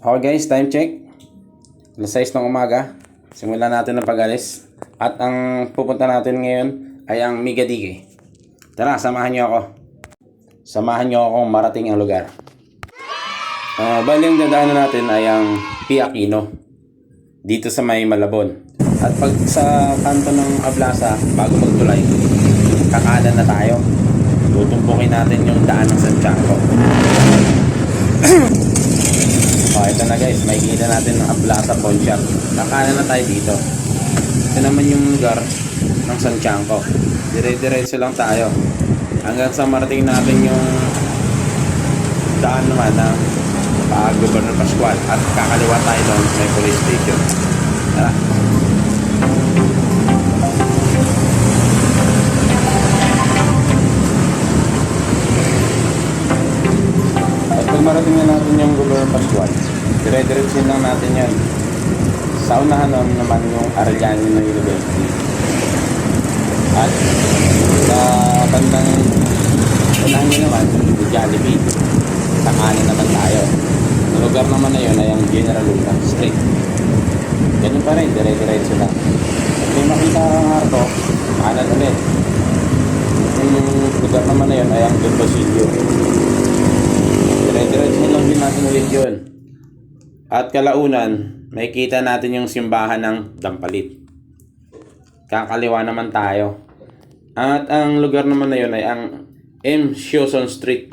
Okay guys, time check. Alas 6 ng umaga. Simulan natin ang pag-alis. At ang pupunta natin ngayon ay ang Migadige. Tara, samahan niyo ako. Samahan niyo akong marating ang lugar. Bali yung dadaanan natin ay ang P. Aquino. Dito sa may Malabon. At pag sa kanto ng Ablasa, bago magtulay, kakanan na tayo. Tutumpukin natin yung daan ng Santiago. Ito na guys, makikita natin ang Ablasa Pawn Shop. Kakanan na tayo dito. Ito naman yung lugar ng Santiago. Dire-diretso lang tayo hanggang sa marating natin yung daan naman na Governor Pascual. At kakaliwa tayo doon sa may police station. Tara. At pag marating na natin yung Governor Pascual, dire-diretsin lang natin yan. Sa unahan naman yung Arellano na University. At sa bandang unahan nyo naman, yung Jollibee. Kakanin naman tayo. Ang lugar naman na yun ay ang General Luna Street. Ganun pa rin, dire-diretso lang. At may makita kang harto, kanan ulit. Yung lugar naman na yun ay ang Don Basilio. Dire-diretso lang din natin ulit yun. At kalaunan, makikita natin yung simbahan ng Dampalit. Kakaliwa naman tayo. At ang lugar naman na yun ay ang M. Sioson Street.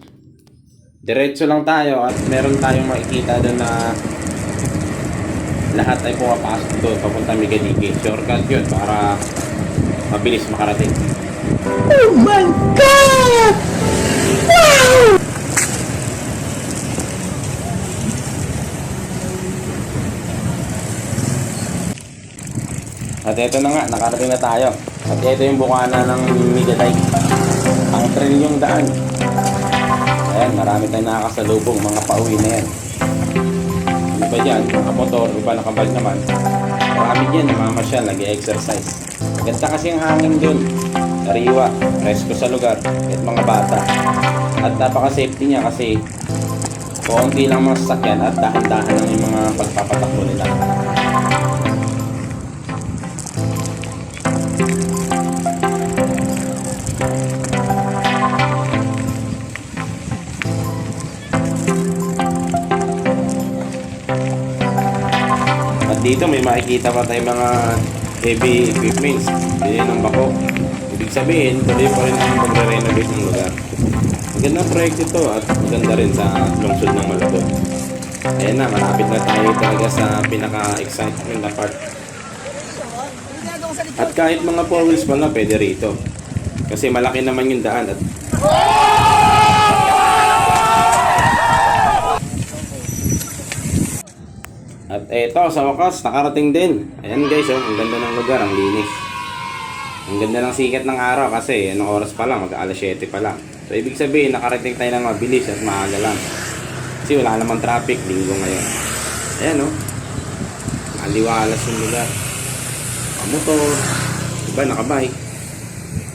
Diretso lang tayo at meron tayong makikita doon na lahat ay pumapasok doon papunta Migadige. Shortcut yun para mabilis makarating. Oh my God! Wow! At ito na nga, nakarating na tayo. At ito yung bukana ng Migadige. Ang trail yung daan. Ayan, marami tayong nakakasalubong, mga pauwi na yan. Iba dyan, nakamotor, iba nakabike naman. Marami dyan, namamasyal, nag-exercise. Ganda kasi ang hangin dun. Nariwa, presko sa lugar, at mga bata. At napaka-safety niya kasi konti lang mga sasakyan at dahan-dahan lang yung mga pagpapatakbo nila. Dito may makikita pa tayong mga heavy equipments. Yan ang bako. Ibig sabihin, tuloy pa rin ang magre-renovate ng lugar. Magandang proyekto ito at maganda rin sa lungsod ng Malabon. Ayan na, malapit na tayo talaga sa pinaka-excitement na part. At kahit mga 4 wheels pa lang, pwede rito. Kasi malaki naman yung daan at At eto, sa wakas, nakarating din. Ayan guys, oh, ang ganda ng lugar, ang linis. Ang ganda ng sikat ng araw kasi anong oras pa lang, mag-alas 7 pa lang. So ibig sabihin, nakarating tayo ng mabilis at maaga lang. Kasi wala namang traffic, linggo ngayon. Ayan oh, maliwalas yung lugar. Motor, iba nakabike,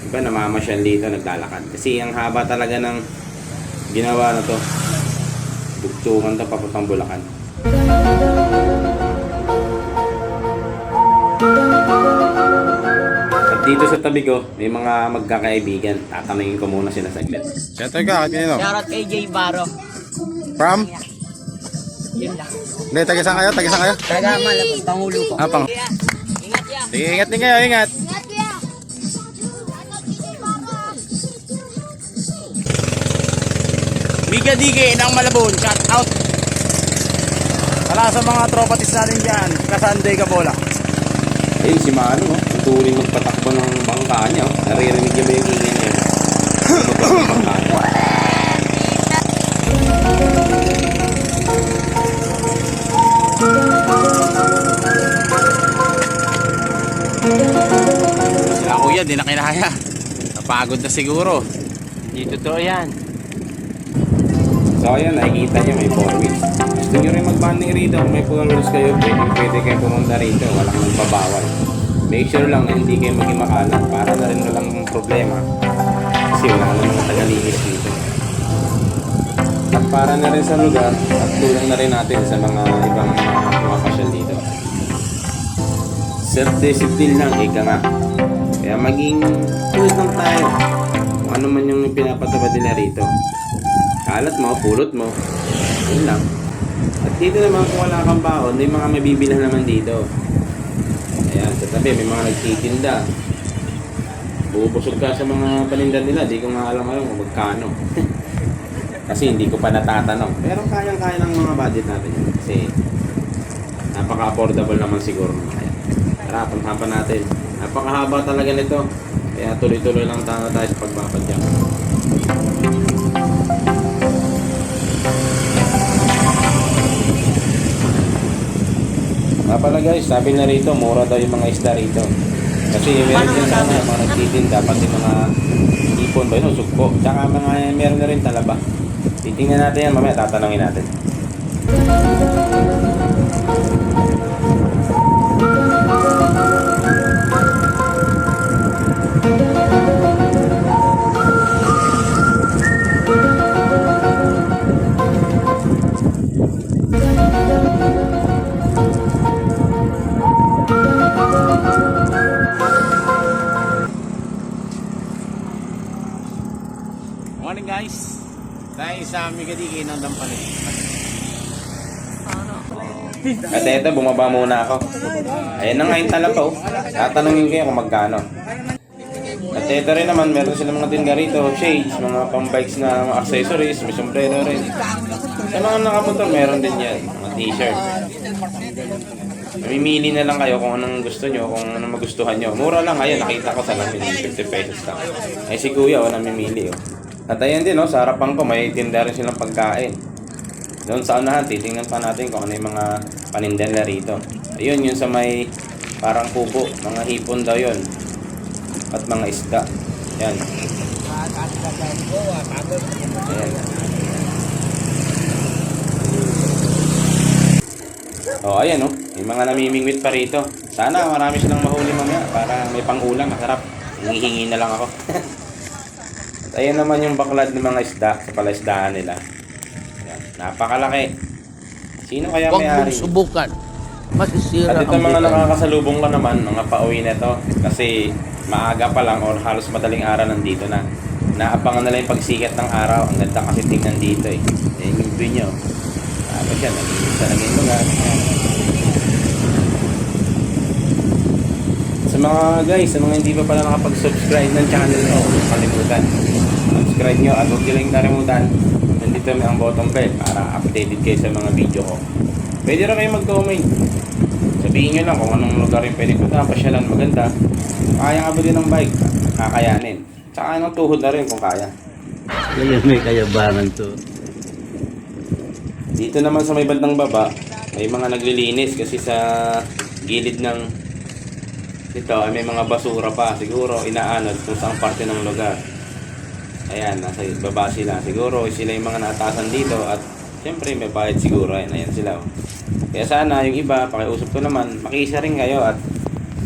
iba namamasyal dito, naglalakad. Kasi ang haba talaga ng ginawa na to. Dugtungan to papuntang Bulacan. At dito sa tabi ko, may mga magkakaibigan. Tatanungin ko muna sila saglit. Siyempre ka, kanino? Shoutout AJ Baro. From? Yun lang. Hindi, tagisan kayo, tagisan kayo. Taga Malabon, Pangulo po. Pang. Ingat ya. Sige, ingat din kayo, ingat. Migadige ng Malabon, shout out. Para sa mga tropatis natin dyan, kasanday ka bola. Ayun si Mano, oh. Tutuloy magpatakbo ng bangka niya. Oh. Naririnig niya ba yung ingin niya? Sila kuya, di na kinaya. Napagod na siguro. Hindi totoo yan. So ayan, nakikita niyo may 4 wheels. Gusto niyo rin mag-banding rito, kung may 4 wheels kayo, pwede kayo pumunta rito. Walang magbabawal. Make sure lang na hindi kayo maging makalat para na rin walang problema. Kasi wala naman tagalinis dito. At para na rin sa lugar at tulong na rin natin sa mga ibang pumapasyal dito. Self-discipline lang, ika nga. Kaya maging tulad lang tayo kung ano man yung pinapatupad nila rito. Kalat mo, pulot mo, yun lang. At dito naman kung wala kang baon, may mga mabibilhan naman dito. Ayan, sa tabi may mga nagtitinda. Bubusog ka sa mga paninda nila, di ko nga alam ngayon kung magkano. Kasi hindi ko pa natatanong. Pero kayang-kaya ng mga budget natin yun. Kasi napaka-affordable naman siguro. Kaya tara, panghapan natin. Napakahaba talaga nito. Kaya tuloy-tuloy lang tayo sa pagpapadyak. Nga pala guys, sabi na rito, mura daw yung mga isda rito. Kasi meron din sana yung mga nagtitinda, pati mga ipon ba yun, sugpo. Tsaka mga meron na rin talaba. Titingnan natin yan, mamaya tatanungin natin. Morning guys. Tayo sa Migadiki ng Dampalit. At eto, bumaba muna ako. Ayan na nga yung talaba oh. Tatanungin kayo kung magkano. At eto rin naman, meron silang mga tinga rito, shades, mga pang-bikes na mga accessories, may sombrero rin. Sa mga nakamotor, meron din yan, mga t-shirt. Mamimili na lang kayo kung anong gusto nyo, kung anong magustuhan nyo. Mura lang ngayon, nakita ko sa lamin, 50 pesos lang. Eh si kuya, namimili oh. At ayan din, sa harapan ko, may tinda rin silang pagkain. Doon sa unahan, titingnan pa natin kung ano yung mga paninda nila rito. Ayun, yun sa may parang kubo, mga hipon daw yun. At mga isda. Yan. Ayan. Ayan, yung mga namimingwit pa rito. Sana marami silang mahuli mamaya para may pang-ulam, masarap. Hingihingi na lang ako. At ayan naman yung baklad ng mga isda sa palaisdaan nila. Ayan, napakalaki. Sino kaya may-ari? subukan. Masisira At ito mga nakakasalubong ka naman, mga pauwi na to. Kasi maaga pa lang or halos madaling araw nandito na. Naabangan na lang yung pagsikat ng araw. Ang ganda kasi tingnan dito eh. Ayan yung view nyo. Tapos yan, nag-inis na naging lugar. Sa mga guys, sa mga hindi pa pala nakapag-subscribe ng channel ko, huwag kalimutan. Subscribe nyo at huwag nyo lang kalimutan. Nandito may ang bottom bell para updated kayo sa mga video ko. Pwede rin kayo mag-comment. Sabihin nyo lang kung anong lugar yung pwede punta, pasyalan maganda. Kaya nga ba din ng bike? Kakayanin. Tsaka ng tuhod na rin kung kaya. Kaya may kayabangan to. Dito naman sa may bandang baba, may mga naglilinis kasi sa gilid ng ito ay may mga basura pa. Siguro inaanod kung saan parte ng lugar. Ayan, nasa baba sila. Siguro sila yung mga naatasan dito at siyempre may bayad siguro. Ayan sila. Kaya sana yung iba, pakiusap ko naman, makiisa rin kayo at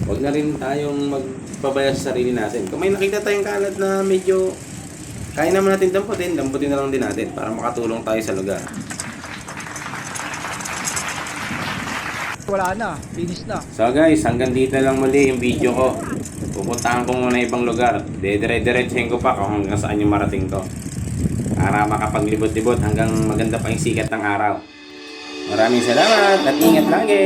huwag na rin tayong magpabaya sa sarili natin. Kung may nakita tayong kalat na medyo kaya naman natin damputin na lang din natin para makatulong tayo sa lugar. Wala na, finish na. So guys, hanggang dito lang muli yung video ko. Pupuntahan ko muna ibang lugar. Dire-diretsahin ko pa kung hanggang saan yung marating to. Para makapaglibot-libot hanggang maganda pa yung sikat ng araw. Maraming salamat at ingat lagi!